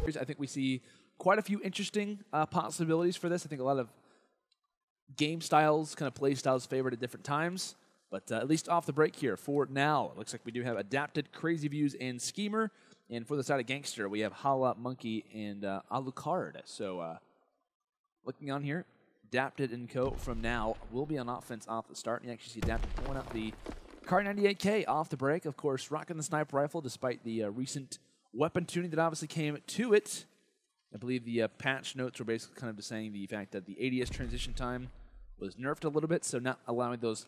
I think we see quite a few interesting possibilities for this. I think a lot of game styles, kind of play styles favored at different times. But at least off the break here for now, it looks like we do have Adapted, CrazieViews, and Schemer. And for the side of Gangster, we have Holla, Muhnky, and Alucard. So looking on here, Adapted and Co. from now will be on offense off the start. And you actually see Adapted pulling up the Kar 98K off the break. Of course, rocking the sniper rifle despite the recent weapon tuning that obviously came to it. I believe the patch notes were basically kind of just saying the fact that the ADS transition time was nerfed a little bit, so not allowing those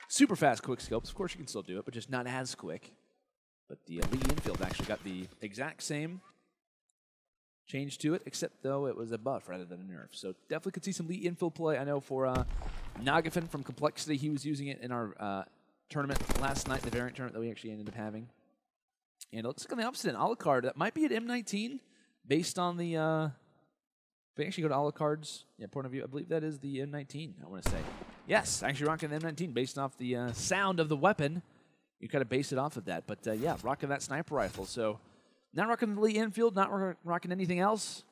super fast quick scopes. Of course, you can still do it, but just not as quick. But the Lee infield actually got the exact same change to it, except though it was a buff rather than a nerf. So definitely could see some Lee infield play. I know for Nagafin from Complexity, he was using it in our tournament last night, the variant tournament that we actually ended up having. And it looks like on the opposite end, Alucard, that might be at M19 based on the, if we actually go to Alucard's point of view, I believe that is the M19, I want to say. Yes, actually rocking the M19 based off the sound of the weapon. You kind of base it off of that. But yeah, rocking that sniper rifle. So not rocking the Lee infield, not rocking anything else,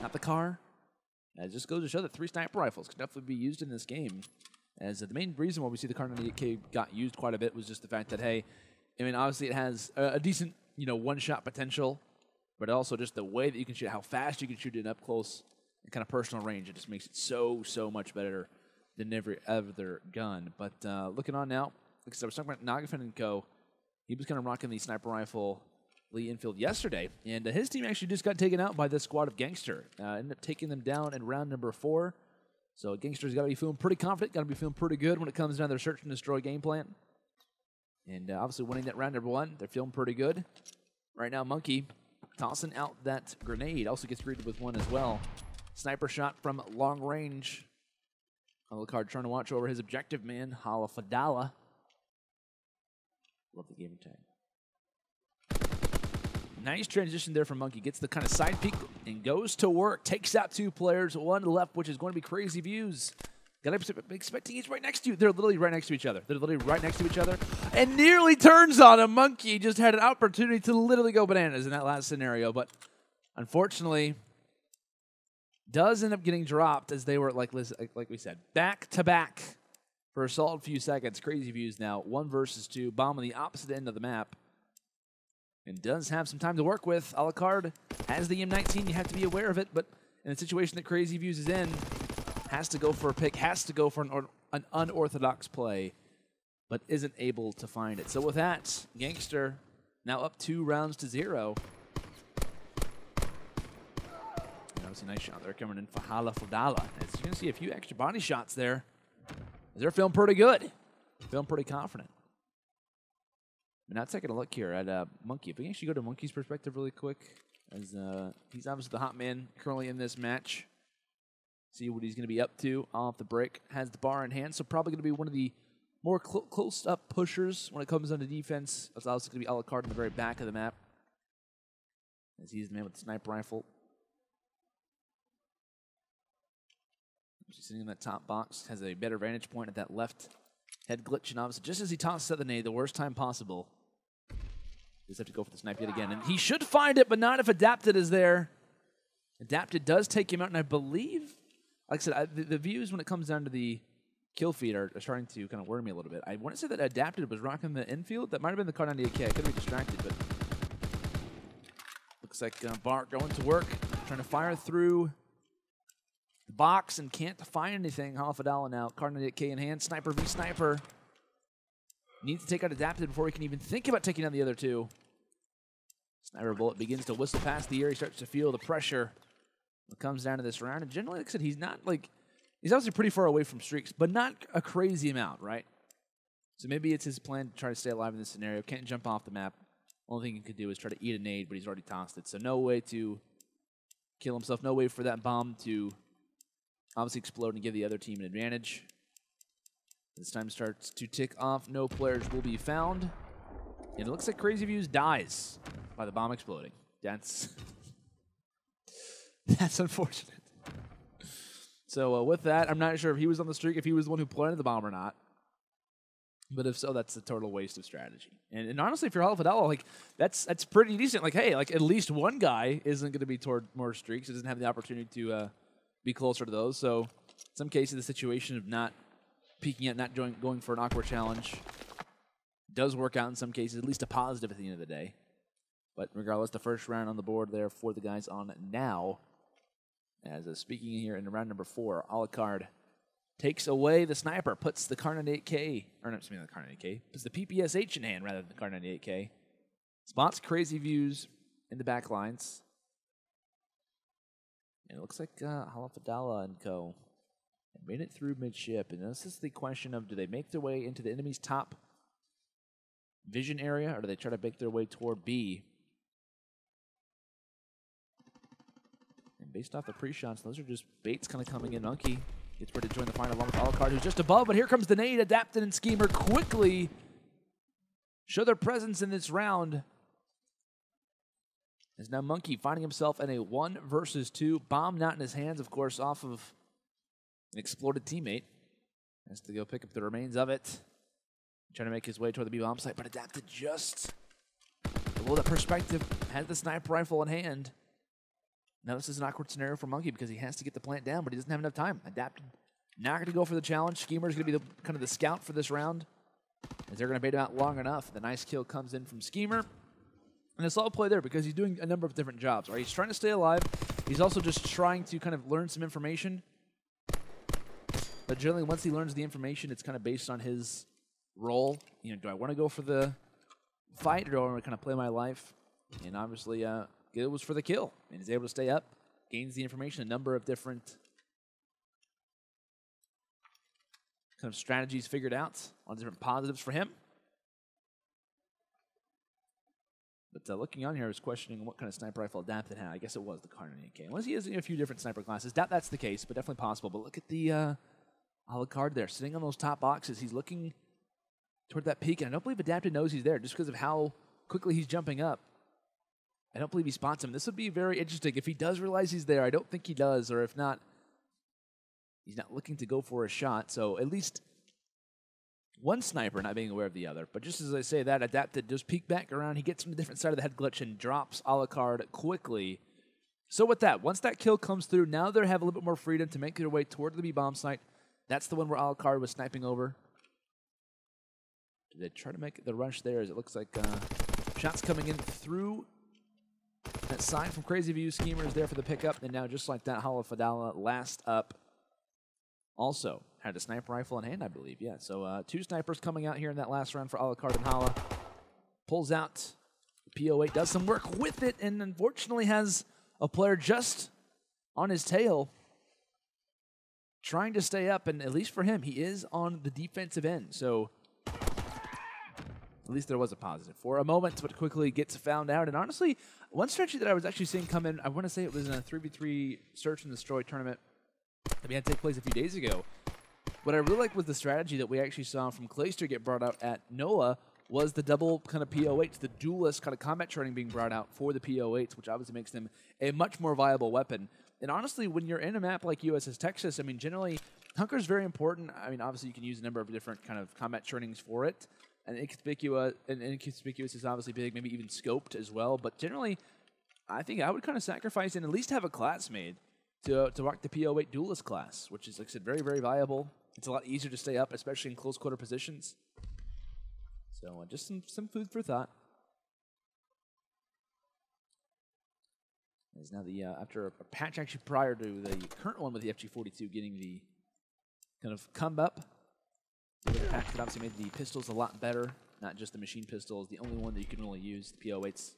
not the car. It just goes to show that 3 sniper rifles can definitely be used in this game. As the main reason why we see the Kar 98K got used quite a bit was just the fact that, hey, I mean, obviously it has a decent, one-shot potential, but also just the way that you can shoot, how fast you can shoot it up close and kind of personal range. It just makes it so much better than every other gun. But looking on now, like I said, I was talking about Nagafin and Co. He was kind of rocking the sniper rifle Lee infield yesterday, and his team actually just got taken out by this squad of Gangster. Ended up taking them down in round number 4. So Gangster's got to be feeling pretty confident, got to be feeling pretty good when it comes down to their search and destroy game plan. And obviously winning that round number 1, they're feeling pretty good. Right now, Muhnky tossing out that grenade. Also gets greeted with one as well. Sniper shot from long range. Alucard trying to watch over his objective man, HollaFoDolla. Love the game tag. Nice transition there from Muhnky. Gets the kind of side peek and goes to work. Takes out 2 players. One left, which is going to be CrazieViews. Gotta be expecting he's right next to you. They're literally right next to each other. They're literally right next to each other. And nearly turns on him. Muhnky just had an opportunity to literally go bananas in that last scenario. But unfortunately, does end up getting dropped as they were, like we said, back to back for a solid few seconds. CrazieViews now 1 versus 2. Bomb on the opposite end of the map. And does have some time to work with. Alucard has the M19. You have to be aware of it. But in the situation that CrazieViews is in, has to go for a pick, has to go for an unorthodox play, but isn't able to find it. So with that, Gangster now up 2 rounds to 0. And obviously nice shot there coming in for HollaFoDolla. As you're going to see a few extra body shots there. They're feeling pretty good. Feeling pretty confident. But now taking a look here at Muhnky. If we can actually go to Muhnky's perspective really quick, as he's obviously the hot man currently in this match. See what he's going to be up to off the break. Has the bar in hand, so probably going to be one of the more close-up pushers when it comes down to defense. It's also going to be Alucard in the very back of the map, as he's the man with the sniper rifle. He's sitting in that top box, has a better vantage point at that left head glitch, and obviously just as he tosses out the nade, the worst time possible, just have to go for the snipe yet again. And he should find it, but not if Adapted is there. Adapted does take him out, and I believe, like I said, the views when it comes down to the kill feed are starting to kind of worry me a little bit. I want to say that Adapted was rocking the infield. That might have been the Kar 98K. I could be distracted, but looks like Bart going to work, trying to fire through the box and can't find anything. HollaFoDolla now, Kar 98K in hand. Sniper v Sniper. Needs to take out Adapted before he can even think about taking down the other 2. Sniper bullet begins to whistle past the ear. He starts to feel the pressure. It comes down to this round, and generally, like I said, he's not like, he's obviously pretty far away from streaks, but not a crazy amount, right? So maybe it's his plan to try to stay alive in this scenario. Can't jump off the map. Only thing he could do is try to eat a nade, but he's already tossed it. So no way to kill himself. No way for that bomb to obviously explode and give the other team an advantage. This time starts to tick off. No players will be found. And it looks like CrazieViews dies by the bomb exploding. That's unfortunate. So with that, I'm not sure if he was on the streak, if he was the one who planted the bomb or not. But if so, that's a total waste of strategy. And honestly, if you're HollaFoDolla, like that's pretty decent. Like, hey, like at least one guy isn't going to be toward more streaks. He doesn't have the opportunity to be closer to those. So in some cases, the situation of not peeking out, not going for an awkward challenge does work out in some cases, at least a positive at the end of the day. But regardless, the first round on the board there for the guys on now. As speaking here in round number 4, HollaCard takes away the sniper, puts the Kar 98K, or not, the Kar 98K, puts the PPSH in hand rather than the Kar 98K. Spots CrazieViews in the back lines. And it looks like HollaFoDolla and co. made it through midship. And this is the question of, do they make their way into the enemy's top vision area, or do they try to make their way toward B? And based off the pre-shots, those are just baits kind of coming in. Muhnky gets ready to join the final along with HollaCard, who's just above, but here comes the nade. Adapted and Schemer quickly show their presence in this round. As now Muhnky finding himself in a 1 versus 2. Bomb not in his hands, of course, off of an exploded teammate. Has to go pick up the remains of it. Trying to make his way toward the B-bomb site, but Adapted just below that perspective, has the sniper rifle in hand. Now this is an awkward scenario for Muhnky because he has to get the plant down, but he doesn't have enough time. Adapted not going to go for the challenge. Schemer is going to be kind of the scout for this round, as they're going to bait him out long enough. The nice kill comes in from Schemer. And a solid play there because he's doing a number of different jobs. Right? He's trying to stay alive. He's also just trying to kind of learn some information. But generally, once he learns the information, it's kind of based on his role. You know, do I want to go for the fight, or do I want to kind of play my life? And obviously, it was for the kill. And he's able to stay up, gains the information, a number of different kind of strategies figured out on different positives for him. But looking on here, I was questioning what kind of sniper rifle Adapted had. I guess it was the Kar 98K. Unless he has a few different sniper classes. Doubt that's the case, but definitely possible. But look at the HollaCard there, sitting on those top boxes. He's looking toward that peak, and I don't believe Adapted knows he's there just because of how quickly he's jumping up. I don't believe he spots him. This would be very interesting. If he does realize he's there, I don't think he does, or if not, he's not looking to go for a shot. So at least one sniper not being aware of the other. But just as I say that, Adapted does peek back around. He gets from the different side of the head glitch and drops HollaCard quickly. So with that, once that kill comes through, now they have a little bit more freedom to make their way toward the B-bomb site. That's the one where HollaCard was sniping over. Did they try to make the rush there, as it looks like shots coming in through that side from CrazieViews. Schemer is there for the pickup, and now just like that, HollaFoDolla last up also had a sniper rifle in hand, I believe. Yeah, so 2 snipers coming out here in that last round for HollaCard and Holla. Pulls out the P08, does some work with it, and unfortunately has a player just on his tail trying to stay up, and at least for him, he is on the defensive end. So at least there was a positive for a moment, but quickly gets found out. And honestly, one strategy that I was actually seeing come in, I want to say it was in a 3v3 Search and Destroy tournament that we had take place a few days ago. What I really liked was the strategy that we actually saw from Clayster get brought out at NOLA was the double kind of P08s, the duelist kind of combat training being brought out for the P08s, which obviously makes them a much more viable weapon. And honestly, when you're in a map like USS Texas, I mean, generally, Hunker is very important. I mean, obviously, you can use a number of different kind of combat trainings for it. And inconspicuous is obviously big, maybe even scoped as well. But generally, I think I would kind of sacrifice and at least have a class made to rock the P08 duelist class, which is, like I said, very, very viable. It's a lot easier to stay up, especially in close quarter positions. So just some food for thought. As now the after a patch actually prior to the current one with the FG42 getting the kind of come up. The patch that obviously made the pistols a lot better, not just the machine pistols. The only one that you can really use, the P08's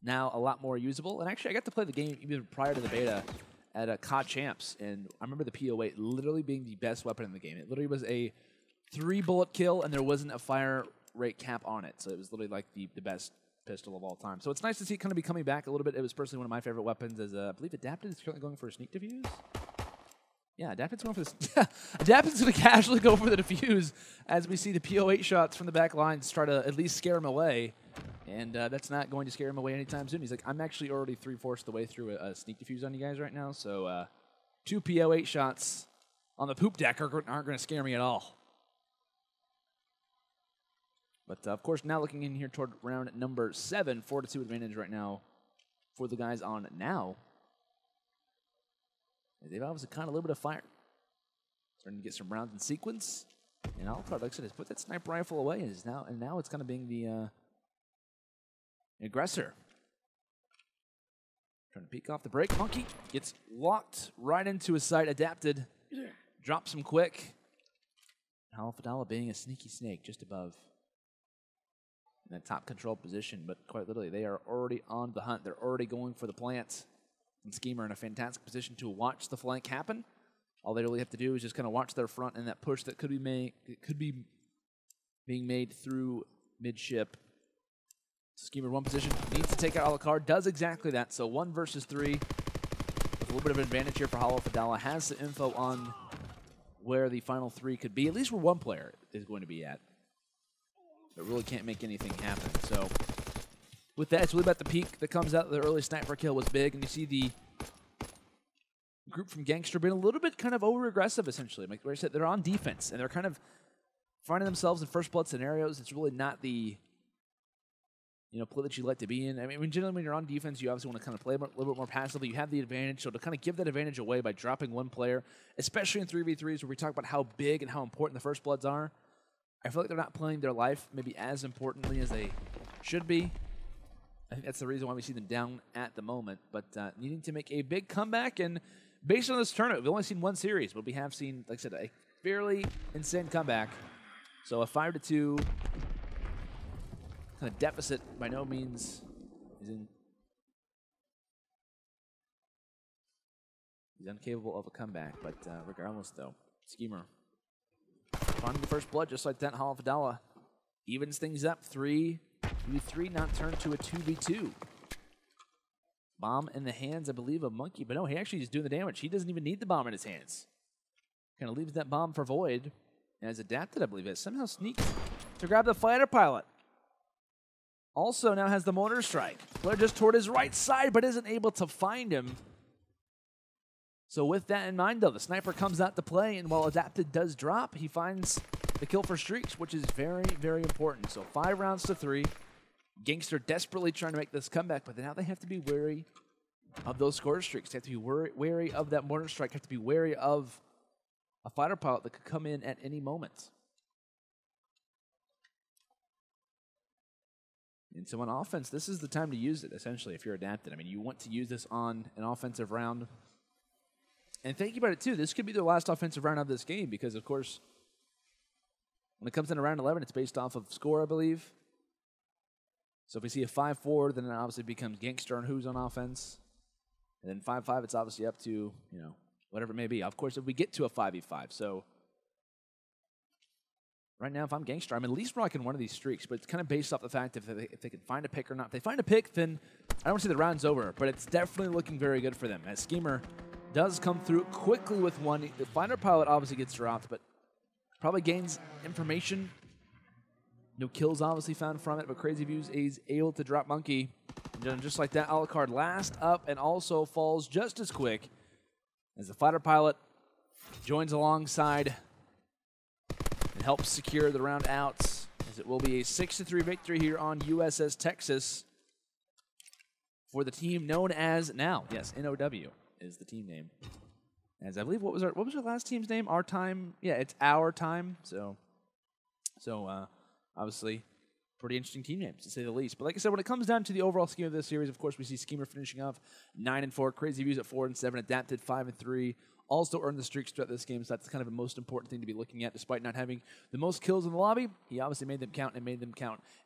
now a lot more usable. And actually, I got to play the game even prior to the beta at COD Champs, and I remember the P08 literally being the best weapon in the game. It literally was a 3-bullet kill, and there wasn't a fire rate cap on it. So it was literally like the best pistol of all time. So it's nice to see it kind of be coming back a little bit. It was personally one of my favorite weapons, as I believe Adapted is currently going for a sneak defuse. Yeah, Adapted's going for this. Adapted's going to casually go for the defuse as we see the P08 shots from the back lines try to at least scare him away. And that's not going to scare him away anytime soon. He's like, I'm actually already 3/4 the way through a sneak defuse on you guys right now. So 2 P08 shots on the poop deck aren't going to scare me at all. But, of course, now looking in here toward round number 7, 4-2 advantage right now for the guys on now. They've obviously caught a little bit of fire. Starting to get some rounds in sequence. And HollaFoDolla, like I said, has put that sniper rifle away, and now it's kind of being the aggressor. Trying to peek off the break. Muhnky gets locked right into his sight, adapted, drops him quick. HollaFoDolla being a sneaky snake just above in that top control position, but quite literally, they are already on the hunt. They're already going for the plant. And Schemer in a fantastic position to watch the flank happen. All they really have to do is just kind of watch their front and that push that could be being made through midship. Schemer one position, needs to take out Alucard, does exactly that. So 1 versus 3 with a little bit of an advantage here for HollaFoDolla. Has the info on where the final 3 could be, at least where one player is going to be at. But really can't make anything happen. So with that, it's really about the peak that comes out. The early sniper kill was big, and you see the group from Gangster being a little bit kind of over-aggressive, essentially. Like I said, they're on defense, and they're kind of finding themselves in first blood scenarios. It's really not the play that you like to be in. I mean, generally when you're on defense, you obviously want to kind of play a little bit more passively. You have the advantage, so to kind of give that advantage away by dropping one player, especially in 3v3s where we talk about how big and how important the first bloods are, I feel like they're not playing their life maybe as importantly as they should be. I think that's the reason why we see them down at the moment, but needing to make a big comeback. And based on this tournament, we've only seen one series, but we have seen, like I said, a fairly insane comeback. So a 5-2 kind of deficit by no means is he's incapable of a comeback, but regardless, though, Schemer finding the first blood just like that. HollaFoDolla evens things up. 3v3 not turned to a 2v2. Bomb in the hands, I believe, of Muhnky, but no, he actually is doing the damage. He doesn't even need the bomb in his hands. Kind of leaves that bomb for Void, and has adapted, I believe, it somehow sneaks to grab the fighter pilot. Also now has the mortar strike. Player just toward his right side, but isn't able to find him. So with that in mind, though, the sniper comes out to play, and while adapted does drop, he finds the kill for streaks, which is very, very important. So 5 rounds to 3. Gangster desperately trying to make this comeback, but now they have to be wary of those score streaks. They have to be wary of that mortar strike. Have to be wary of a fighter pilot that could come in at any moment. And so on offense, this is the time to use it, essentially, if you're adapted. I mean, you want to use this on an offensive round. And think about it, too. This could be the last offensive round of this game because, of course, when it comes into round 11, it's based off of score, I believe. So if we see a 5-4, then it obviously becomes Gangster and who's on offense. And then 5-5, it's obviously up to, whatever it may be. Of course, if we get to a 5v5. So right now, if I'm Gangster, I'm at least rocking one of these streaks, but it's kind of based off the fact if they can find a pick or not. If they find a pick, then I don't see the round's over, but it's definitely looking very good for them. As Schemer does come through quickly with one. The fighter pilot obviously gets dropped, but probably gains information. No kills obviously found from it, but CrazieViews is able to drop Muhnky. And just like that, Alucard last up and also falls just as quick as the fighter pilot joins alongside and helps secure the round out, as it will be a 6-3 victory here on USS Texas for the team known as now. Yes, NOW is the team name. As I believe, what was our last team's name? Our Time? Yeah, it's Our Time. So obviously, pretty interesting team names, to say the least. But like I said, when it comes down to the overall scheme of this series, of course, we see Schemer finishing off 9-4, CrazieViews at 4-7, Adapted 5-3. Also earned the streaks throughout this game, so that's kind of the most important thing to be looking at. Despite not having the most kills in the lobby, he obviously made them count,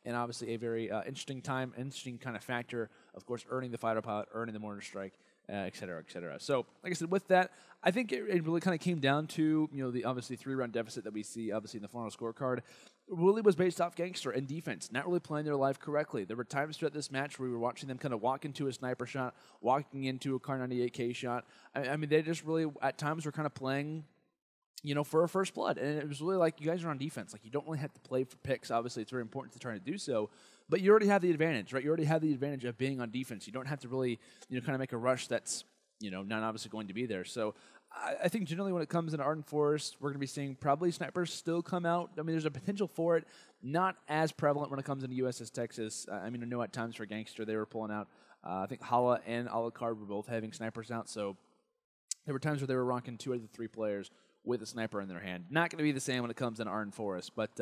and obviously a very interesting kind of factor, of course, earning the fighter pilot, earning the mortar strike, et cetera, et cetera. So, like I said, with that, I think it really kind of came down to, the obviously 3-round deficit that we see, obviously, in the final scorecard. It really was based off Gangster and defense, not really playing their life correctly. There were times throughout this match where we were watching them kind of walk into a sniper shot, walking into a Kar 98K shot. I mean, they just really, at times, were kind of playing, for a first blood. And it was really like, you guys are on defense. Like, you don't really have to play for picks. Obviously, it's very important to try to do so. But you already have the advantage, right? You already have the advantage of being on defense. You don't have to really, kind of make a rush that's, not obviously going to be there. So I think generally when it comes in Arden Forest, we're going to be seeing probably snipers still come out. I mean, there's a potential for it. Not as prevalent when it comes into USS Texas. I mean, I know at times for Gangster they were pulling out. I think Holla and Alucard were both having snipers out, so there were times where they were rocking 2 out of the 3 players with a sniper in their hand. Not going to be the same when it comes in Arden Forest, but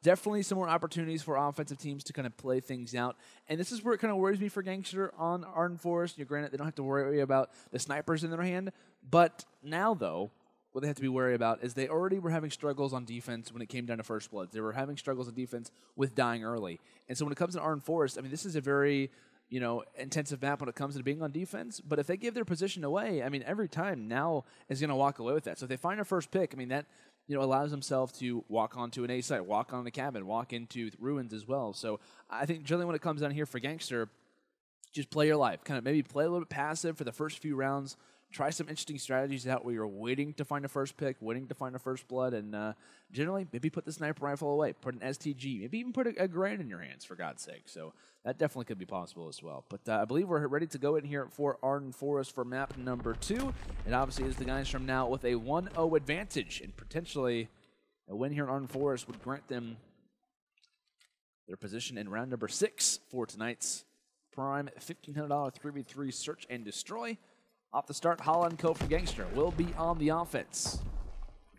definitely some more opportunities for offensive teams to kind of play things out. And this is where it kind of worries me for Gangster on Arden Forest. Granted, they don't have to worry about the snipers in their hand, but now, though, what they have to be worried about is they already were having struggles on defense when it came down to First Bloods. They were having struggles on defense with dying early. And so when it comes to Arden Forest, I mean, this is a very intensive map when it comes to being on defense. But if they give their position away, I mean, every time now is going to walk away with that. So if they find a first pick, I mean, that allows themselves to walk onto an A site, walk on the cabin, walk into ruins as well. So I think generally when it comes down here for Gangster, just play your life. Kind of maybe play a little bit passive for the first few rounds. Try some interesting strategies out where you're waiting to find a first pick, waiting to find a first blood, and generally maybe put the sniper rifle away, put an STG, maybe even put a grenade in your hands, for God's sake. So that definitely could be possible as well. But I believe we're ready to go in here for Arden Forest for map number 2. It obviously is the guys from now with a 1-0 advantage, and potentially a win here in Arden Forest would grant them their position in round number 6 for tonight's Prime $1,500 3v3 Search and Destroy. Off the start, Holla and Co. from Gangster will be on the offense.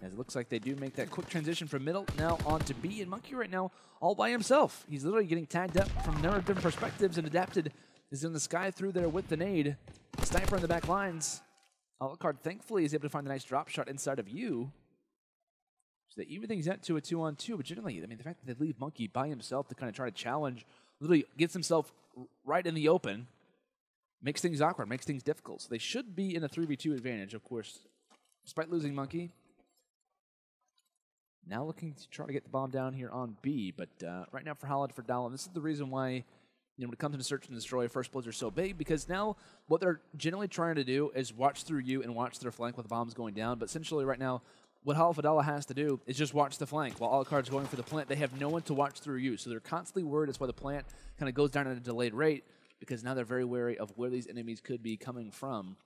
As it looks like they do make that quick transition from middle now on to B. And Muhnky right now all by himself. He's literally getting tagged up from a number of different perspectives, and Adapted is in the sky through there with the nade. The sniper in the back lines. Alucard thankfully is able to find a nice drop shot inside of you. So they even things out to a 2-on-2. But generally, I mean, the fact that they leave Muhnky by himself to kind of try to challenge, literally gets himself right in the open. Makes things awkward, makes things difficult. So they should be in a 3v2 advantage, of course, despite losing Muhnky. Now looking to try to get the bomb down here on B, but right now for HollaFoDolla, and this is the reason why when it comes to Search and Destroy, First Bloods are so big, because now what they're generally trying to do is watch through you and watch their flank with the bombs going down, but essentially right now, what HollaFoDolla has to do is just watch the flank. While Alucard's going for the plant, they have no one to watch through you, so they're constantly worried as why the plant kind of goes down at a delayed rate, because now they're very wary of where these enemies could be coming from.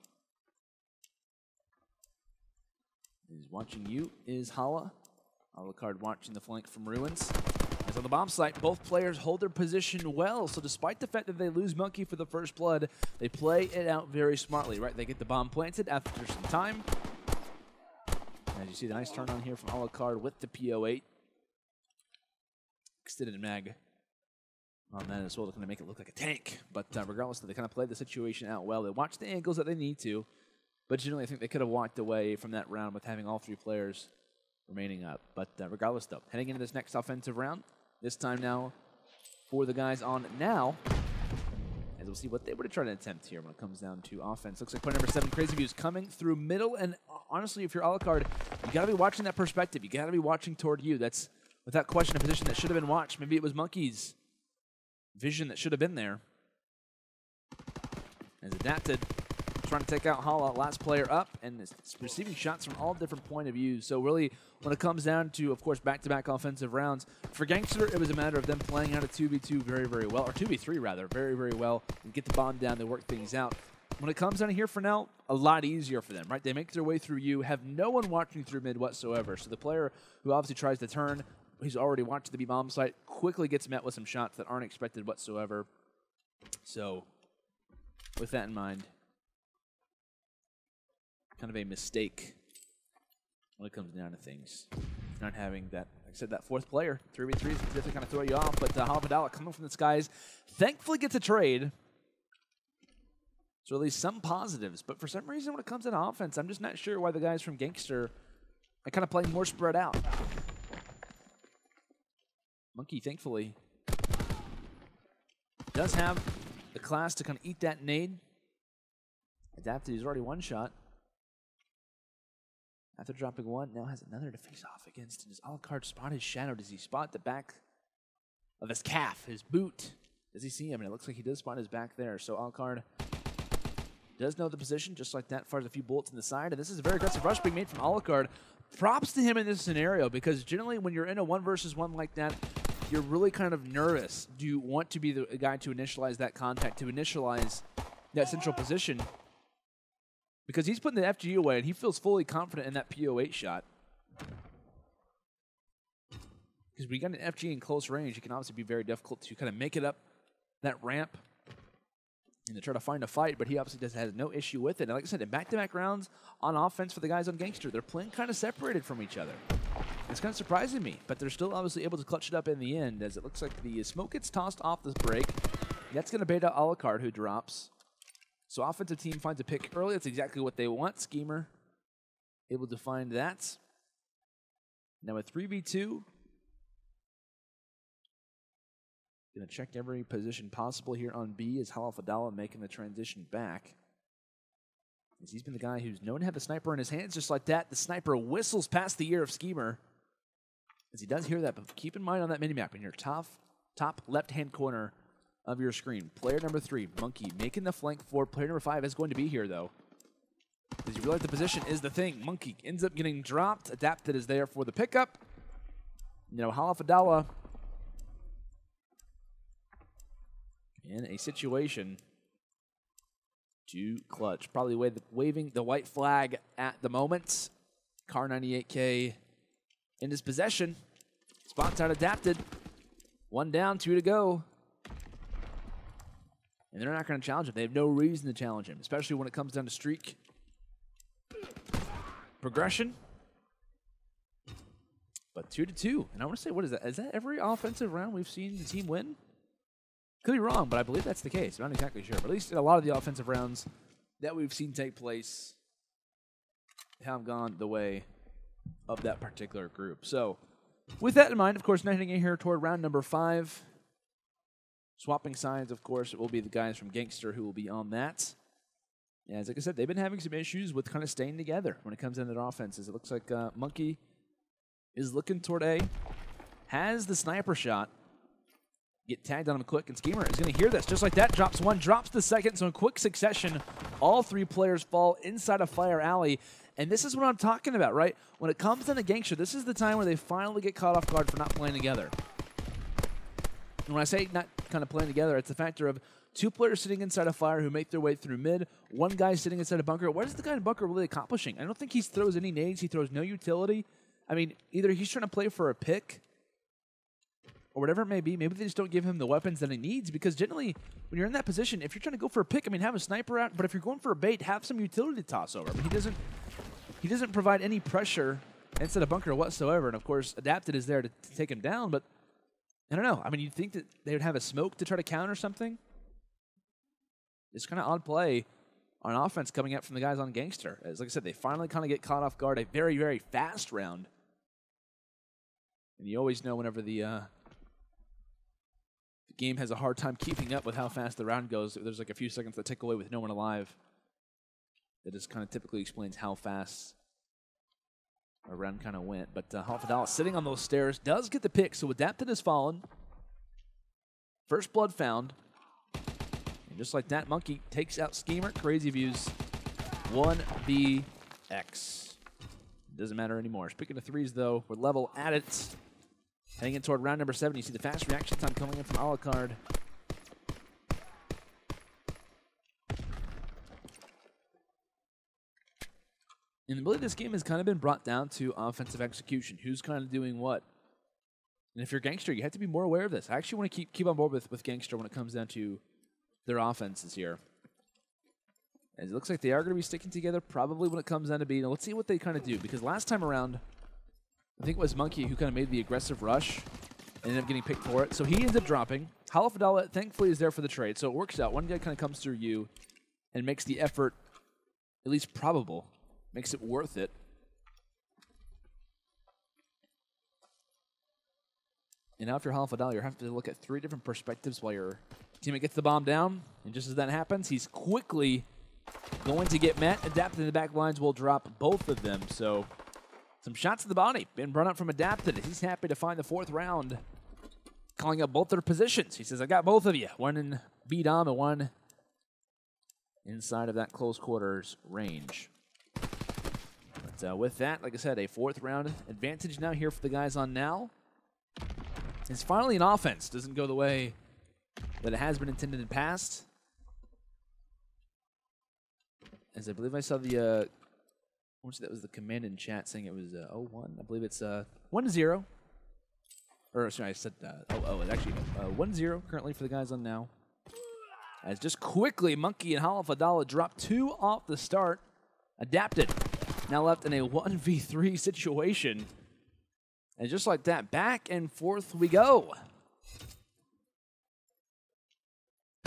He's watching you is Holla. Alucard watching the flank from Ruins. As on the bomb site, both players hold their position well, so despite the fact that they lose Muhnky for the first blood, they play it out very smartly, right? They get the bomb planted after some time. As you see, the nice turn on here from Alucard with the PO8. Extended mag on that as well to kind of make it look like a tank. But regardless, they kind of played the situation out well. They watched the angles that they need to, but generally I think they could have walked away from that round with having all 3 players remaining up. But regardless, though, heading into this next offensive round, this time now for the guys on now, as we'll see what they would try to attempt here when it comes down to offense. Looks like point number 7, CrazieViews, coming through middle, and honestly, if you're Alucard, you got to be watching that perspective. You got to be watching toward you. That's, without question, a position that should have been watched. Maybe it was Muhnky's vision that should have been there. As Adapted, trying to take out Holla, last player up, and is receiving shots from all different point of views. So really, when it comes down to, of course, back-to-back offensive rounds, for Gangster, it was a matter of them playing out a 2v2 very, very well, or 2v3 rather, very, very well, and get the bomb down, they work things out. When it comes down here for now, a lot easier for them, right? They make their way through you, have no one watching through mid whatsoever. So the player who obviously tries to turn, he's already watched the B-bomb site, quickly gets met with some shots that aren't expected whatsoever. So, with that in mind, kind of a mistake when it comes down to things. Not having that, like I said, that 4th player, 3v3 is definitely kind of throw you off, but HollaFoDolla coming from the skies, thankfully gets a trade. So at least some positives, but for some reason when it comes to offense, I'm just not sure why the guys from Gangster are kind of playing more spread out. Muhnky, thankfully, does have the class to kind of eat that nade. Adapted, he's already one shot. After dropping one, now has another to face off against. And does Alucard spot his shadow? Does he spot the back of his calf, his boot? Does he see him? And it looks like he does spot his back there. So Alucard does know the position, just like that, fires a few bullets in the side. And this is a very aggressive rush being made from Alucard. Props to him in this scenario, because generally when you're in a 1-versus-1 like that, you're really kind of nervous. Do you want to be the guy to initialize that contact, to initialize that central position? because he's putting the FG away, and he feels fully confident in that PO8 shot. Because when you got an FG in close range, it can obviously be very difficult to kind of make it up that ramp and to try to find a fight, but he obviously has no issue with it. And like I said, in back-to-back rounds on offense for the guys on Gangster, they're playing kind of separated from each other. It's kind of surprising me, but they're still obviously able to clutch it up in the end, as it looks like the smoke gets tossed off this break. That's going to bait out HollaFoDolla, who drops. So offensive team finds a pick early. That's exactly what they want. Schemer able to find that. Now a 3v2. Going to check every position possible here on B as HollaFoDolla making the transition back. As he's been the guy who's known to have the sniper in his hands just like that. The sniper whistles past the ear of Schemer as he does hear that, but keep in mind on that minimap in your top left-hand corner of your screen. Player number 3, Muhnky, making the flank forward. Player number 5 is going to be here, though. As you realize the position is the thing. Muhnky ends up getting dropped. Adapted is there for the pickup. You know, HollaFoDolla in a situation to clutch. Probably waving the white flag at the moment. Car 98K in his possession. Spots out adapted. 1 down, 2 to go. And they're not going to challenge him. They have no reason to challenge him, especially when it comes down to streak progression. But 2 to 2. And I want to say, what is that? Is that every offensive round we've seen the team win? Could be wrong, but I believe that's the case. I'm not exactly sure. But at least a lot of the offensive rounds that we've seen take place have gone the way of that particular group. So with that in mind, of course, heading in here toward round number 5. Swapping sides, of course, it will be the guys from Gangster who will be on that. As like I said, they've been having some issues with kind of staying together when it comes into their offenses. It looks like Muhnky is looking toward A. Has the sniper shot. Get tagged on him quick, and Schemer is going to hear this. Just like that, drops 1, drops the second. So in quick succession, all 3 players fall inside a fire alley. And this is what I'm talking about, right? When it comes down to Gangster, this is the time where they finally get caught off guard for not playing together. And when I say not kind of playing together, it's the factor of 2 players sitting inside a fire who make their way through mid, 1 guy sitting inside a bunker. What is the guy in bunker really accomplishing? I don't think he throws any nades. He throws no utility. I mean, either he's trying to play for a pick or whatever it may be. Maybe they just don't give him the weapons that he needs, because generally, when you're in that position, if you're trying to go for a pick, I mean, have a sniper out, but if you're going for a bait, have some utility to toss over. I mean, he doesn't provide any pressure inside a bunker whatsoever, and of course, Adapted is there to take him down, but I don't know. I mean, you'd think that they would have a smoke to try to counter something. It's kind of odd play on offense coming out from the guys on Gangster. As like I said, they finally kind of get caught off guard. A very, very fast round. And you always know whenever the game has a hard time keeping up with how fast the round goes. There's like a few seconds that tick away with no one alive. That just kind of typically explains how fast a round kind of went. But HollaFoDolla sitting on those stairs does get the pick, so Adapted has fallen. First blood found. And just like that, Muhnky takes out Schemer. CrazieViews 1BX. Doesn't matter anymore. Speaking of 3s, though, we're level at it. Heading in toward round number 7, you see the fast reaction time coming in from HollaFoDolla. And really, this game has kind of been brought down to offensive execution. Who's kind of doing what? And if you're Gangster, you have to be more aware of this. I actually want to keep on board with Gangster when it comes down to their offenses here. As it looks like they are going to be sticking together probably when it comes down to B. Now, let's see what they kind of do, because last time around, I think it was Muhnky who kind of made the aggressive rush and ended up getting picked for it. So he ends up dropping. HollaFoDolla, thankfully, is there for the trade. So it works out. One guy kind of comes through you and makes the effort at least probable. Makes it worth it. And now if you're HollaFoDolla, you have to look at 3 different perspectives while your teammate gets the bomb down. And just as that happens, he's quickly going to get met. Adapted in the back lines will drop both of them. So some shots to the body. Been brought up from Adapted. He's happy to find the 4th round. Calling up both their positions. He says, I got both of you. 1 in B-Dom and 1 inside of that close quarters range. But with that, like I said, a 4th round advantage now here for the guys on now. It's finally an offense. Doesn't go the way that it has been intended in past. as I believe I saw the, that was the command in chat saying it was 0-1. I believe it's 1-0. Or, sorry, I said, it's actually 1-0 currently for the guys on now. As just quickly, Muhnky and HollaFoDolla drop 2 off the start. Adapted. Now left in a 1v3 situation. And just like that, back and forth we go.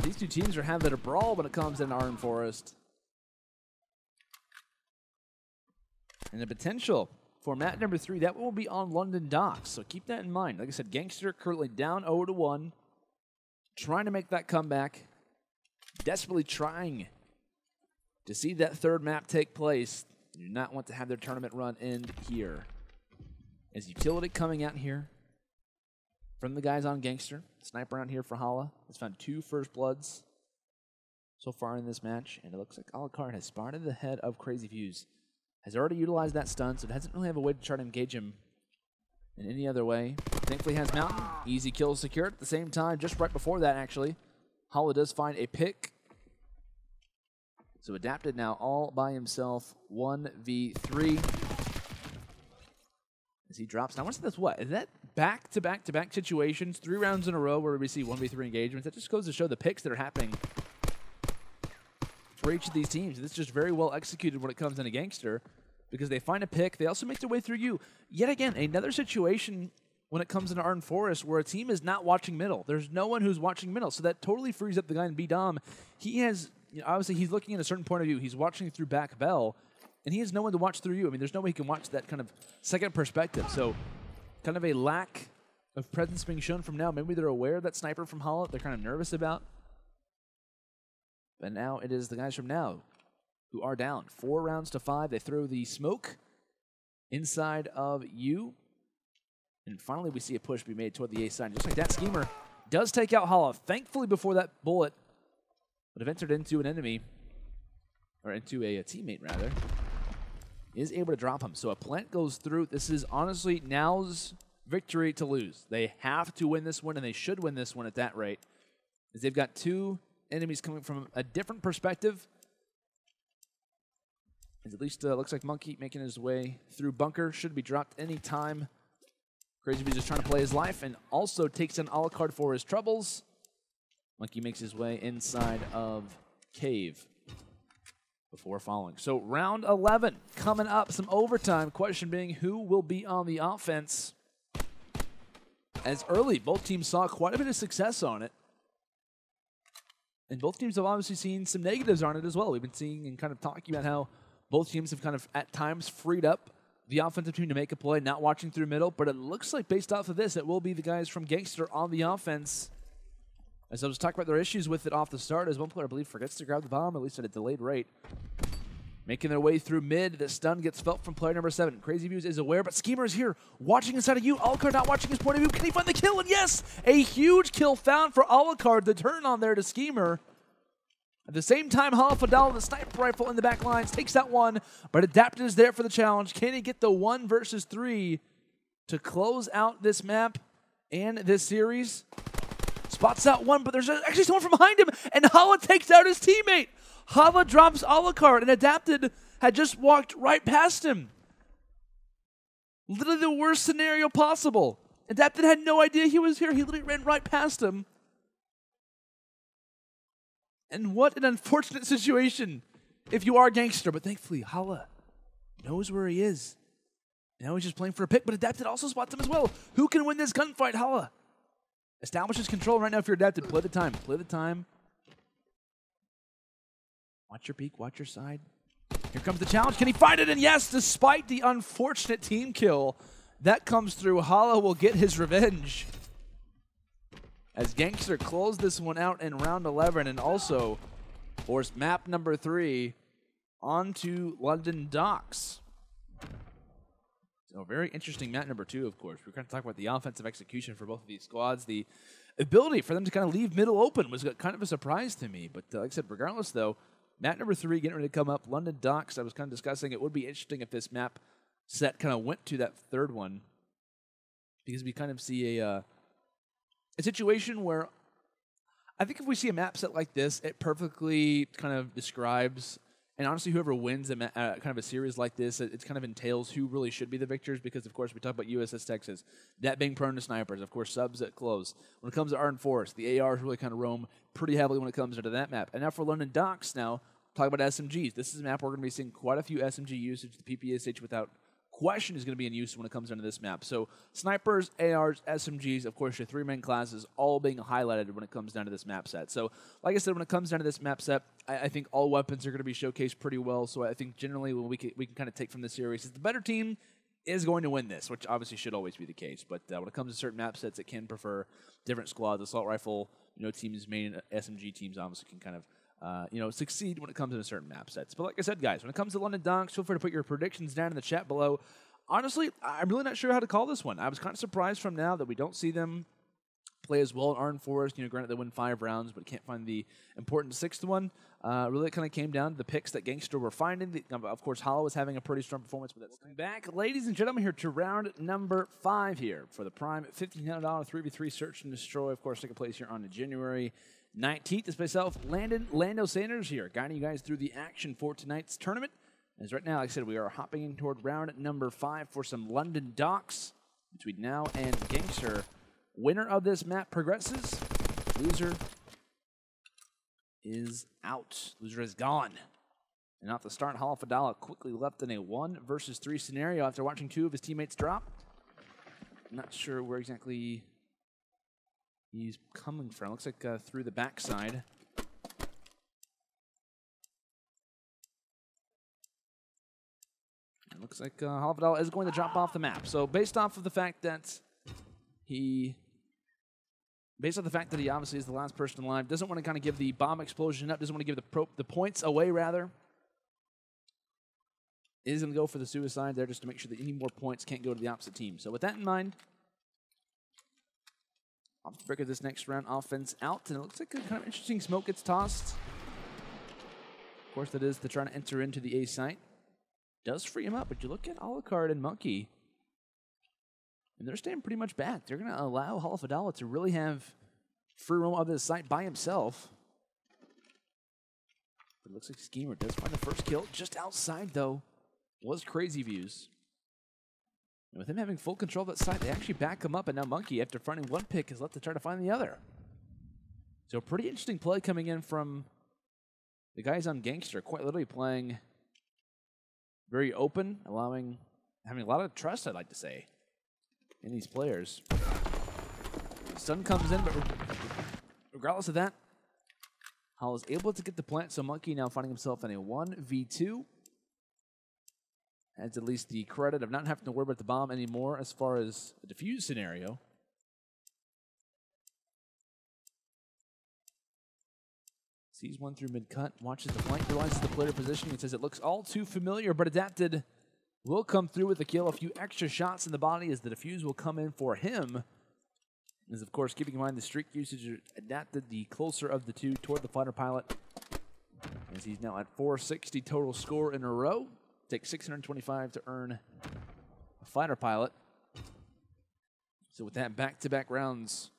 These two teams are having a brawl when it comes to Arden Forest. And the potential for map number 3, that will be on London Docks. So keep that in mind. Like I said, Gangster currently down 0-1. Trying to make that comeback. Desperately trying to see that third map take place. They do not want to have their tournament run end here. As Utility coming out here from the guys on Gangster. Sniper out here for Holla. Has found 2 first bloods so far in this match. And it looks like HollaCard has spotted the head of CrazieViews. Has already utilized that stun, so it doesn't really have a way to try to engage him in any other way. Thankfully has Mountain. Easy kill secured. At the same time, just right before that actually, Holla does find a pick. So Adapted now all by himself, 1v3. As he drops. Now, that's what? Is that back-to-back-to-back situations, 3 rounds in a row where we see 1v3 engagements? That just goes to show the picks that are happening for each of these teams. This is just very well executed when it comes into Gangster because they find a pick. They also make their way through you. Yet again, another situation when it comes into Arden Forest where a team is not watching middle. There's no one who's watching middle, so that totally frees up the guy in B-Dom. He has, obviously, he's looking at a certain point of view. He's watching through back bell, and he has no one to watch through you. I mean, there's no way he can watch that kind of second perspective. So kind of a lack of presence being shown from now. Maybe they're aware of that sniper from Holla they're kind of nervous about. But now it is the guys from now who are down. 4 rounds to 5. They throw the smoke inside of you. And finally we see a push be made toward the A side. Just like that, Schemer does take out Holla. Thankfully before that bullet would have entered into an enemy, or into a teammate rather, is able to drop him. So a plant goes through. This is honestly now's victory to lose. They have to win this one, and they should win this one at that rate. As they've got 2 enemies coming from a different perspective. And at least looks like Muhnky making his way through bunker. Should be dropped any time. CrazieViews is trying to play his life and also takes in HollaCard for his troubles. Muhnky makes his way inside of cave before falling. So round 11 coming up. Some overtime. Question being, who will be on the offense? As early, both teams saw quite a bit of success on it. And both teams have obviously seen some negatives on it as well. We've been seeing and kind of talking about how both teams have kind of at times freed up the offensive team to make a play, not watching through middle. But it looks like based off of this, it will be the guys from Gangster on the offense. As I was talking about their issues with it off the start, as one player, I believe, forgets to grab the bomb, at least at a delayed rate. Making their way through mid, the stun gets felt from player number 7. CrazieViews is aware, but Schemer is here, watching inside of you. HollaCard not watching his point of view. Can he find the kill? And yes, a huge kill found for HollaCard. The turn on there to Schemer. At the same time, HollaFoDolla, the sniper rifle in the back lines, takes that one, but Adapted is there for the challenge. Can he get the 1 versus 3 to close out this map and this series? Spots out one, but there's actually someone from behind him, and Holla takes out his teammate. Holla drops HollaCard, and Adapted had just walked right past him. Literally the worst scenario possible. Adapted had no idea he was here. He literally ran right past him. And what an unfortunate situation if you are Gangster, but thankfully Holla knows where he is. Now he's just playing for a pick, but Adapted also spots him as well. Who can win this gunfight? Holla establishes control right now if you're Adapted. Play the time. Play the time. Watch your peek. Watch your side. Here comes the challenge. Can he find it? And yes, despite the unfortunate team kill, that comes through. Holla will get his revenge. As Gangster closed this one out in round 11 and also forced map number 3 onto London Docks. So very interesting map number 2, of course. We're going to talk about the offensive execution for both of these squads. The ability for them to kind of leave middle open was kind of a surprise to me. But like I said, regardless though, map number 3 getting ready to come up. London Docks, I was kind of discussing, it would be interesting if this map set kind of went to that third one. Because we kind of see a situation where I think if we see a map set like this, it perfectly kind of describes And honestly, whoever wins kind of a series like this, it kind of entails who really should be the victors because, of course, we talk about USS Texas, that being prone to snipers, of course, subs at close. When it comes to Arden Forest, the ARs really kind of roam pretty heavily when it comes into that map. And now for London Docks now, talk about SMGs. This is a map we're going to be seeing quite a few SMG usage. The PPSH without question is going to be in use when it comes into this map. So snipers, ARs, SMGs, of course, your three main classes all being highlighted when it comes down to this map set. So like I said, when it comes down to this map set, I think all weapons are going to be showcased pretty well. So I think generally what we can kind of take from this series is the better team is going to win this, which obviously should always be the case. But when it comes to certain map sets, it can prefer different squads. Assault rifle, teams, main SMG teams obviously can kind of succeed when it comes to certain map sets. But like I said, guys, when it comes to London Docks, feel free to put your predictions down in the chat below. Honestly, I'm really not sure how to call this one. I was kind of surprised from now that we don't see them play as well in Arden Forest. Granted they win 5 rounds, but can't find the important 6th one. Really, it kind of came down to the picks that Gangster were finding. Of course, Holla was having a pretty strong performance, but that's coming back. Ladies and gentlemen, here to round number 5 here for the Prime $1,500 3v3 Search and Destroy. Of course, taking place here on January 19th. It's myself, Lando Sanders here, guiding you guys through the action for tonight's tournament. As right now, like I said, we are hopping in toward round number 5 for some London Docks between now and Gangster. Winner of this map progresses. Loser is out. Loser is gone. And off the start, HollaFoDolla quickly left in a 1 versus 3 scenario after watching 2 of his teammates drop. Not sure where exactly he's coming from. Looks like through the backside. It looks like HollaFoDolla is going to drop off the map. So based off of the fact that he obviously is the last person alive, doesn't want to kind of give the bomb explosion up, doesn't want to give the points away, rather, is going to go for the suicide there just to make sure that any more points can't go to the opposite team. So with that in mind, off the break of this next round, offense out, and it looks like a kind of interesting smoke gets tossed. Of course, that is to try to enter into the A site. Does free him up, but you look at Alucard and Muhnky, and they're staying pretty much back. They're going to allow HollaFoDolla to really have free roam of this site by himself. But it looks like Schemer does find the first kill. Just outside, though, was CrazieViews. And with him having full control of that site, they actually back him up, and now Muhnky, after finding one pick, is left to try to find the other. So a pretty interesting play coming in from the guys on Gangster, quite literally playing very open, having a lot of trust, I'd like to say, in these players. Sun comes in, but regardless of that, Holla is able to get the plant, so Muhnky now finding himself in a 1v2. Has at least the credit of not having to worry about the bomb anymore as far as the defuse scenario. Sees one through mid-cut, watches the flank, realizes the player positioning, and says it looks all too familiar, but Adapted will come through with the kill. A few extra shots in the body as the defuse will come in for him. Is, of course, keeping in mind the streak usage, Adapted the closer of the two toward the fighter pilot, as he's now at 460 total score in a row. Takes 625 to earn a fighter pilot. So with that, back-to-back rounds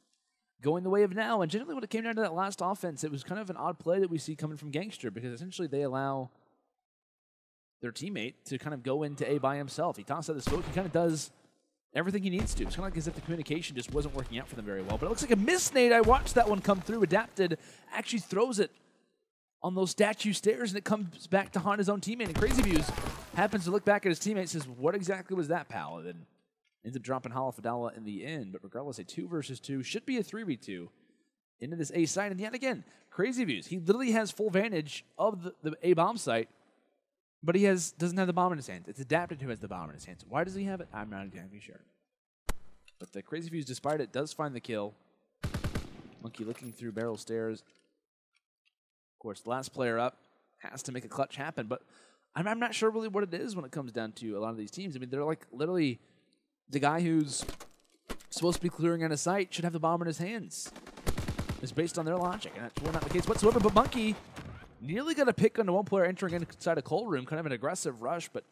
going the way of now. And generally when it came down to that last offense, it was kind of an odd play that we see coming from Gangster, because essentially they allow their teammate to kind of go into A by himself. He tosses out the smoke. He kind of does everything he needs to. It's kind of like as if the communication just wasn't working out for them very well. But it looks like a miss nade. I watched that one come through. Adapted actually throws it on those statue stairs, and it comes back to haunt his own teammate. And CrazieViews happens to look back at his teammate and says, what exactly was that, pal? And then ends up dropping HollaFoDolla in the end. But regardless, a 2 versus 2 should be a 3v2 into this A site. And yet again, CrazieViews, he literally has full vantage of the A bomb site, but he doesn't have the bomb in his hands. It's Adapted who has the bomb in his hands. Why does he have it? I'm not exactly sure. But the CrazieViews, despite it, does find the kill. Muhnky looking through barrel stairs. Of course, the last player up has to make a clutch happen, but I'm not sure really what it is when it comes down to a lot of these teams. I mean, they're like literally the guy who's supposed to be clearing on a site should have the bomb in his hands. It's based on their logic, and that's really not the case whatsoever. But Muhnky nearly got a pick on the one player entering inside a cold room, kind of an aggressive rush, but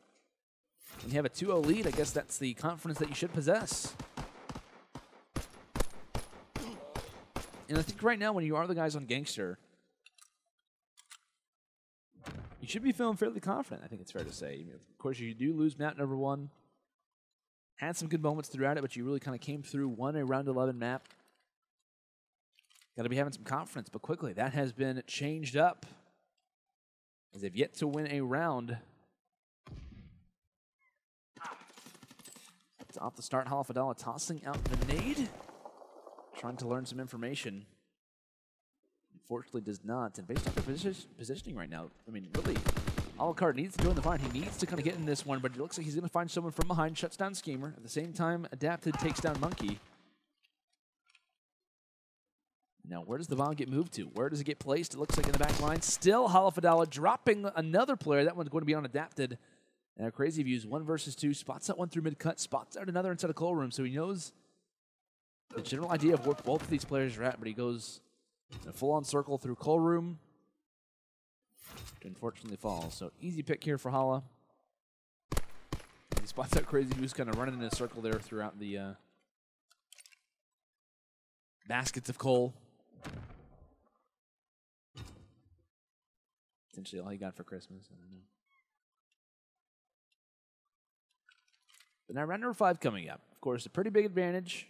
when you have a 2-0 lead, I guess that's the confidence that you should possess. And I think right now when you are the guys on Gangster, You should be feeling fairly confident, I think it's fair to say. Of course, you do lose map number 1. Had some good moments throughout it, but you really kind of came through, won a round 11 map. Got to be having some confidence, but quickly, that has been changed up as they've yet to win a round. It's off the start, HollaFoDolla tossing out the nade, trying to learn some information. Unfortunately, does not. And based on their positioning right now, I mean, really, Alucard needs to join the fight. He needs to kind of get in this one, but it looks like he's going to find someone from behind, shuts down Schemer. At the same time, Adapted takes down Muhnky. Now, where does the bomb get moved to? Where does it get placed? It looks like in the back line. Still, HollaFoDolla dropping another player. That one's going to be on Adapted. Now, CrazieViews, 1 versus 2. Spots out one through mid-cut. Spots out another inside a coal room. So he knows the general idea of where both of these players are at, but he goes in a full-on circle through coal room to unfortunately fall. So easy pick here for Holla. He spots out CrazieViews kind of running in a circle there throughout the baskets of coal. Essentially all he got for Christmas. I don't know. But now round number 5 coming up. Of course, a pretty big advantage.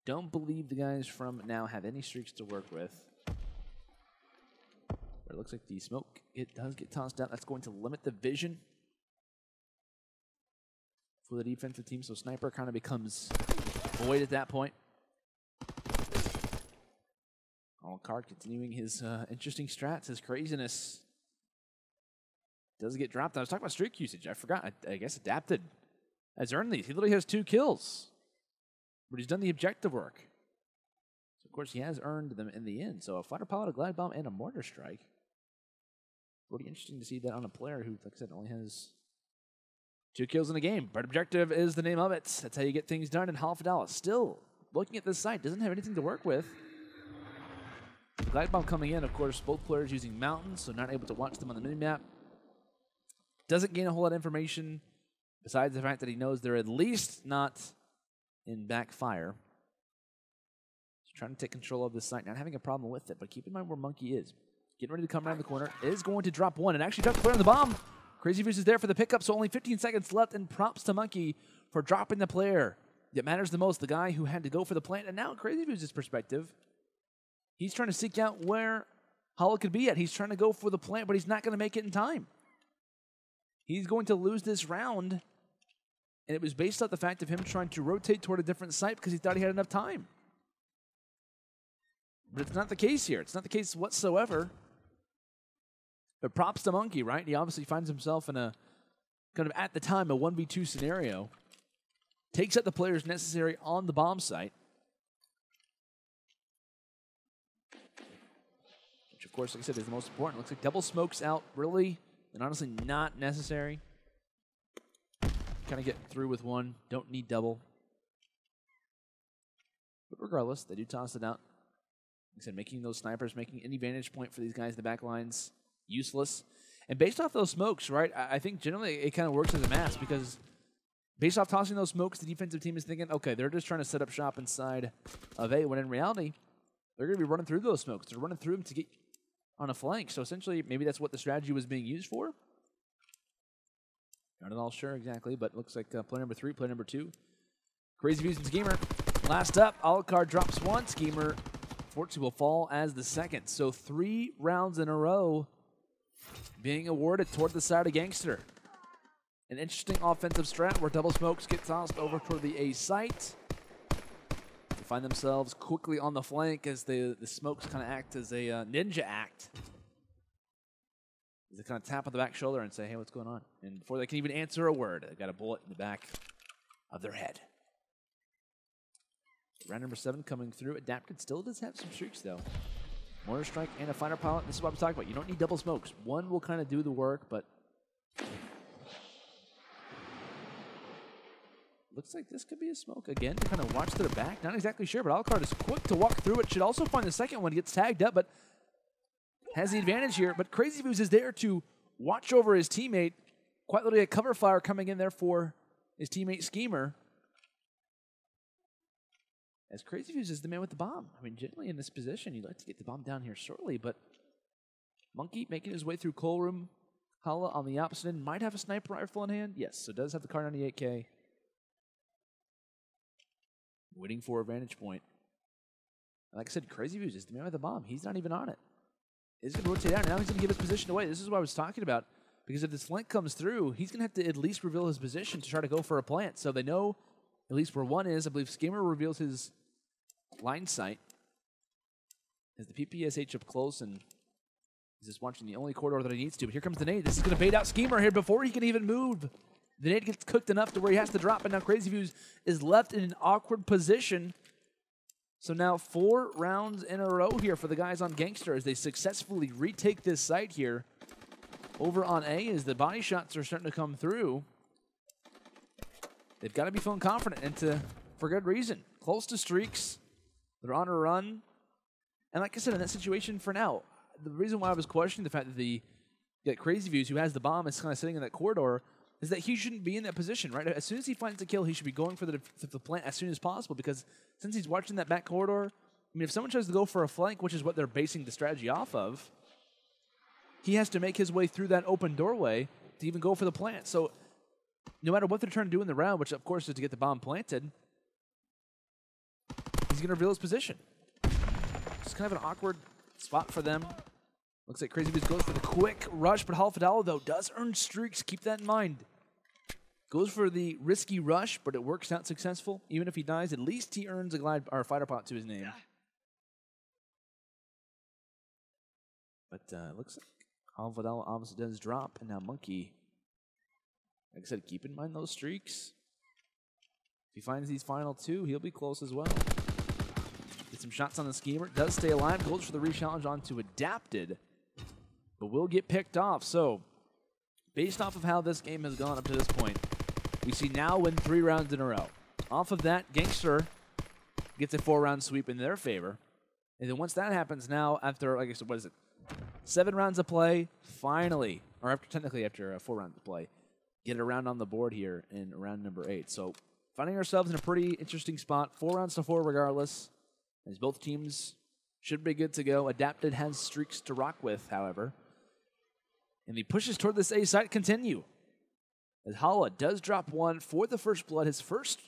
Don't believe the guys from now have any streaks to work with. But it looks like the smoke, it does get tossed out. That's going to limit the vision for the defensive team. So Sniper kind of becomes void at that point. Alucard continuing his interesting strats, his craziness. Does get dropped. I was talking about streak usage. I forgot. I guess Adapted has earned these. He literally has 2 kills. But he's done the objective work. So, of course, he has earned them in the end. So, a fighter pilot, a glide bomb, and a mortar strike. Pretty interesting to see that on a player who, like I said, only has 2 kills in the game. But objective is the name of it. That's how you get things done. And HollaFoDolla, still looking at this site, doesn't have anything to work with. The glide bomb coming in, of course, both players using mountains, so not able to watch them on the minimap. Doesn't gain a whole lot of information, besides the fact that he knows they're at least not in backfire. He's trying to take control of this site, not having a problem with it, but keep in mind where Muhnky is. Getting ready to come around the corner, is going to drop one, and actually drops the player on the bomb. CrazieViews is there for the pickup, so only 15 seconds left, and props to Muhnky for dropping the player that matters the most, the guy who had to go for the plant. And now CrazieViews' perspective, he's trying to seek out where Holla could be at. He's trying to go for the plant, but he's not going to make it in time. He's going to lose this round, and it was based off the fact of him trying to rotate toward a different site because he thought he had enough time. But it's not the case here. It's not the case whatsoever. But props to Muhnky, right? He obviously finds himself in a kind of, at the time, a 1v2 scenario. Takes out the players necessary on the bomb site. Which, of course, like I said, is the most important. Looks like double smokes out, really, and honestly not necessary. Kind of get through with one. Don't need double. But regardless, they do toss it out. Like I said, making those snipers, making any vantage point for these guys in the back lines useless. And based off those smokes, right, I think generally it kind of works as a mask because based off tossing those smokes, the defensive team is thinking, okay, they're just trying to set up shop inside of A, when in reality, they're going to be running through those smokes. They're running through them to get on a flank. So essentially, maybe that's what the strategy was being used for. Not at all sure exactly, but looks like play number 3, play number 2. CrazieViews and Schemer. Last up, Alucard drops one. Schemer, fortunately, will fall as the second. So 3 rounds in a row being awarded toward the side of Gangster. An interesting offensive strat where double smokes get tossed over toward the A site. They find themselves quickly on the flank as the smokes kind of act as a ninja act. They kind of tap on the back shoulder and say, hey, what's going on? And before they can even answer a word, they've got a bullet in the back of their head. Round number 7 coming through. Adapted still does have some streaks, though. Mortar strike and a fighter pilot. This is what I'm talking about. You don't need double smokes. One will kind of do the work, but looks like this could be a smoke again to kind of watch their back. Not exactly sure, but Alucard is quick to walk through it. Should also find the second one. Gets tagged up, but has the advantage here. But CrazieViews is there to watch over his teammate. Quite literally a cover fire coming in there for his teammate Schemer. As CrazieViews is the man with the bomb. I mean, generally in this position, you'd like to get the bomb down here shortly, but Muhnky making his way through coal room. Holla on the opposite end might have a sniper rifle in hand. Yes, so does have the Kar 98K. Waiting for a vantage point. Like I said, CrazieViews is the man with the bomb. He's not even on it. He's going to rotate out. Now he's going to give his position away. This is what I was talking about. Because if this flank comes through, he's going to have to at least reveal his position to try to go for a plant. So they know at least where one is. I believe Schemer reveals his line sight. As the PPSH up close and is just watching the only corridor that he needs to. But here comes the nade. This is going to bait out Schemer here before he can even move. The nade gets cooked enough to where he has to drop, and now CrazieViews is left in an awkward position. So now 4 rounds in a row here for the guys on Gangster as they successfully retake this site here. Over on A, as the body shots are starting to come through, they've got to be feeling confident, and for good reason. Close to streaks. They're on a run. And like I said, in that situation for now, the reason why I was questioning the fact that CrazieViews, who has the bomb, is kind of sitting in that corridor, is that he shouldn't be in that position, right? As soon as he finds a kill, he should be going for the plant as soon as possible, because since he's watching that back corridor, I mean, if someone tries to go for a flank, which is what they're basing the strategy off of, he has to make his way through that open doorway to even go for the plant. So no matter what they're trying to do in the round, which of course is to get the bomb planted, he's going to reveal his position. It's kind of an awkward spot for them. Looks like CrazieViews goes for the quick rush, but HollaFoDolla, though, does earn streaks. Keep that in mind. Goes for the risky rush, but it works out successful. Even if he dies, at least he earns a glide or a fighter pot to his name. But looks like HollaFoDolla obviously does drop, and now Muhnky. Like I said, keep in mind those streaks. If he finds these final 2, he'll be close as well. Get some shots on the Schemer. Does stay alive. Goes for the re-challenge onto Adapted, but will get picked off. So, based off of how this game has gone up to this point, we see now win 3 rounds in a row. Off of that, Gangster gets a 4-round sweep in their favor. And then once that happens, now after, like I said, what is it? 7 rounds of play, finally, or technically after 4 rounds of play, get a round on the board here in round number 8. So, finding ourselves in a pretty interesting spot. 4 rounds to 4 regardless, as both teams should be good to go. Adapted has streaks to rock with, however. And the pushes toward this A site continue. As Holla does drop 1 for the first blood, his first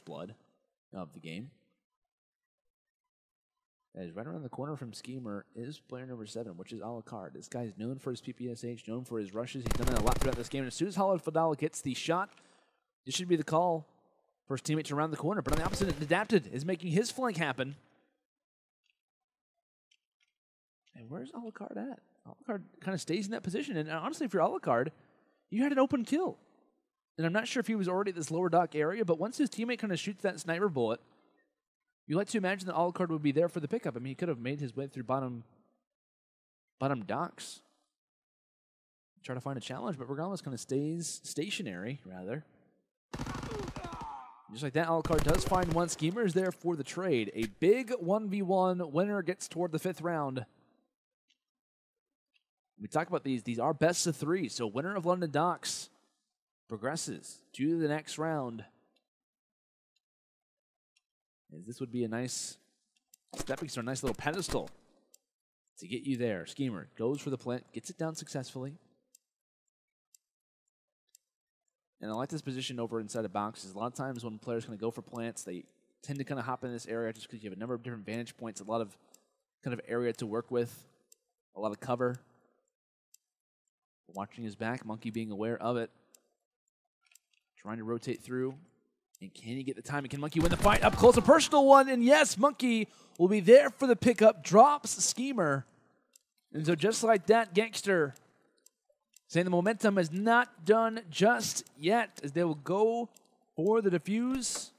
blood of the game. As right around the corner from Schemer is player number 7, which is HollaCard. This guy is known for his PPSH, known for his rushes. He's done that a lot throughout this game. And as soon as HollaFoDolla gets the shot, this should be the call for his teammates around the corner. But on the opposite, Adapted is making his flank happen. And where's HollaCard at? HollaCard kind of stays in that position. And honestly, if you're HollaCard, you had an open kill. And I'm not sure if he was already at this lower dock area, but once his teammate kind of shoots that sniper bullet, you like to imagine that HollaCard would be there for the pickup. I mean, he could have made his way through bottom docks. Try to find a challenge, but regardless, kind of stays stationary, rather. Just like that, HollaCard does find one. Schemer is there for the trade. A big 1v1 winner gets toward the 5th round. We talk about these. These are best of 3, so winner of London Docks progresses to the next round. As this would be a nice stepping stone, nice little pedestal to get you there. Schemer goes for the plant, gets it down successfully. And I like this position over inside of boxes. A lot of times when players kind of go for plants, they tend to kind of hop in this area just because you have a number of different vantage points, a lot of kind of area to work with, a lot of cover. Watching his back, Muhnky being aware of it. Trying to rotate through. And can he get the time? And can Muhnky win the fight? Up close, a personal one. And yes, Muhnky will be there for the pickup. Drops Schemer. And so just like that, Gangster saying the momentum is not done just yet, as they will go for the defuse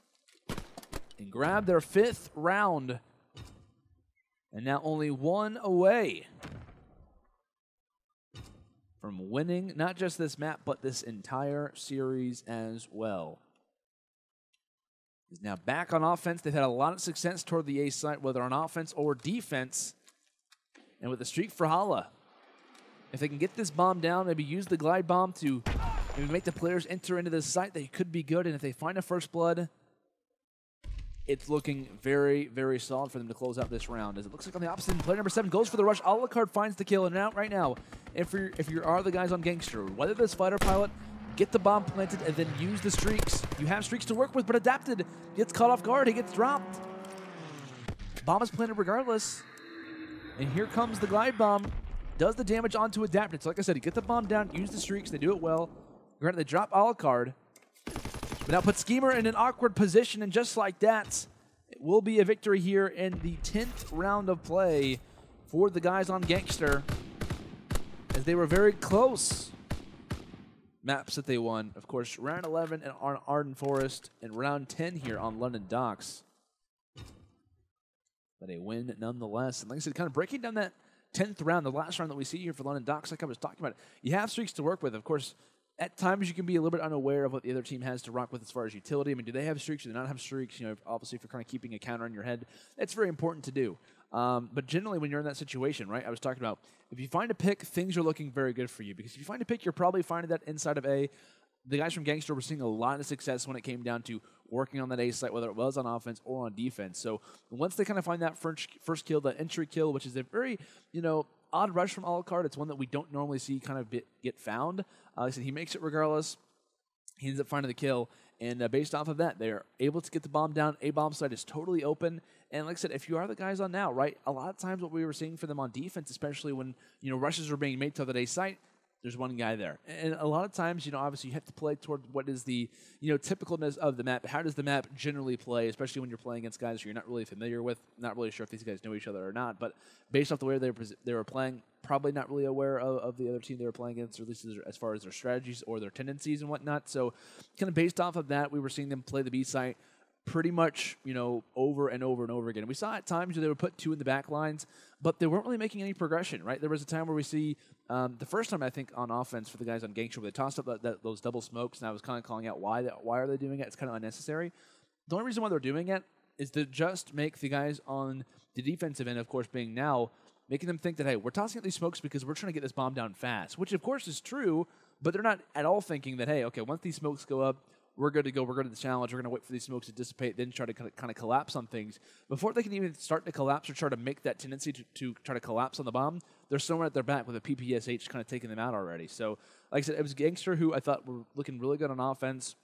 and grab their 5th round. And now only 1 away from winning not just this map, but this entire series as well. He's now back on offense. They've had a lot of success toward the A site, whether on offense or defense. And with the streak for Holla, if they can get this bomb down, maybe use the glide bomb to maybe make the players enter into this site, they could be good. And if they find a first blood, it's looking very, very solid for them to close out this round. As it looks like on the opposite end, player number 7 goes for the rush. Alucard finds the kill, and out right now, if you are the guys on Gangster, whether this fighter pilot, get the bomb planted and then use the streaks. You have streaks to work with, but Adapted gets caught off guard. He gets dropped. Bomb is planted regardless. And here comes the glide bomb. Does the damage onto Adapted. So like I said, you get the bomb down, use the streaks, they do it well. Granted, they drop Alucard. But now put Schemer in an awkward position, and just like that, it will be a victory here in the 10th round of play for the guys on Gangster, as they were very close. Maps that they won, of course, round 11 on Arden Forest, and round 10 here on London Docks. But a win nonetheless. And like I said, kind of breaking down that 10th round, the last round that we see here for London Docks, like I was talking about, you have streaks to work with. Of course, at times you can be a little bit unaware of what the other team has to rock with as far as utility. I mean, do they have streaks? Do they not have streaks? You know, obviously, if you're kind of keeping a counter in your head, that's very important to do. But generally, when you're in that situation, right, I was talking about, if you find a pick, things are looking very good for you. Because if you find a pick, you're probably finding that inside of A. The guys from Gangster were seeing a lot of success when it came down to working on that A site, whether it was on offense or on defense. So once they kind of find that first kill, that entry kill, which is a very, odd rush from Alucard. It's one that we don't normally see kind of get found. Like I said, he makes it regardless. He ends up finding the kill. And based off of that, they're able to get the bomb down. A bomb site is totally open. And like I said, if you are the guys on now, right, a lot of times what we were seeing for them on defense, especially when, rushes were being made to that A site, there's one guy there. And a lot of times, obviously you have to play toward what is the, typicalness of the map. How does the map generally play, especially when you're playing against guys who you're not really familiar with, not really sure if these guys know each other or not, but based off the way they were playing, probably not really aware of the other team they were playing against, or at least as far as their strategies or their tendencies and whatnot. So kind of based off of that, we were seeing them play the B site pretty much, over and over and over again. We saw at times where they would put 2 in the back lines, but they weren't really making any progression, right? There was a time where we see, the first time I think on offense for the guys on Gangster, where they tossed up those double smokes, and I was kind of calling out why are they doing it? It's kind of unnecessary. The only reason why they're doing it is to just make the guys on the defensive end, of course, being now, making them think that, hey, we're tossing out these smokes because we're trying to get this bomb down fast, which of course is true, but they're not at all thinking that, hey, okay, once these smokes go up, we're good to go. We're good to the challenge. We're going to wait for these smokes to dissipate, then try to kind of collapse on things. Before they can even start to collapse or try to make that tendency to try to collapse on the bomb, they're somewhere at their back with a PPSH kind of taking them out already. So, like I said, it was Gangster who I thought were looking really good on offense.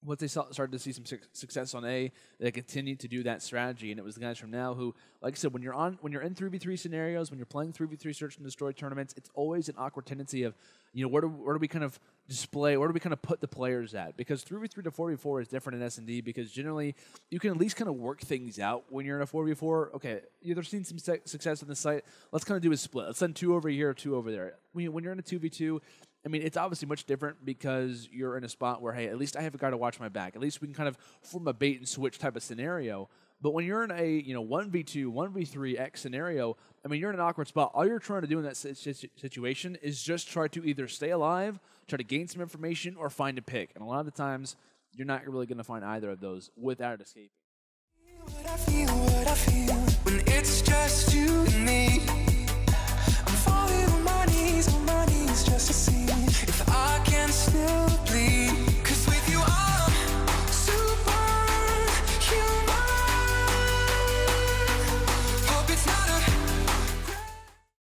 Once they started to see some success on A, they continued to do that strategy, and it was the guys from now who, like I said, when you're in 3v3 scenarios, when you're playing 3v3 search and destroy tournaments, it's always an awkward tendency of, where do we kind of display, where do we kind of put the players at? Because 3v3 to 4v4 is different in S&D, because generally you can at least kind of work things out when you're in a 4v4. Okay, you've seen some success on the site. Let's kind of do a split. Let's send 2 over here, 2 over there. When you're in a 2v2. I mean, it's obviously much different because you're in a spot where, hey, at least I have a guy to watch my back. At least we can kind of form a bait and switch type of scenario. But when you're in a 1v2, 1v3 X scenario, I mean, you're in an awkward spot. All you're trying to do in that situation is just try to either stay alive, try to gain some information, or find a pick. And a lot of the times, you're not really going to find either of those without escaping. What I feel when it's just you and me.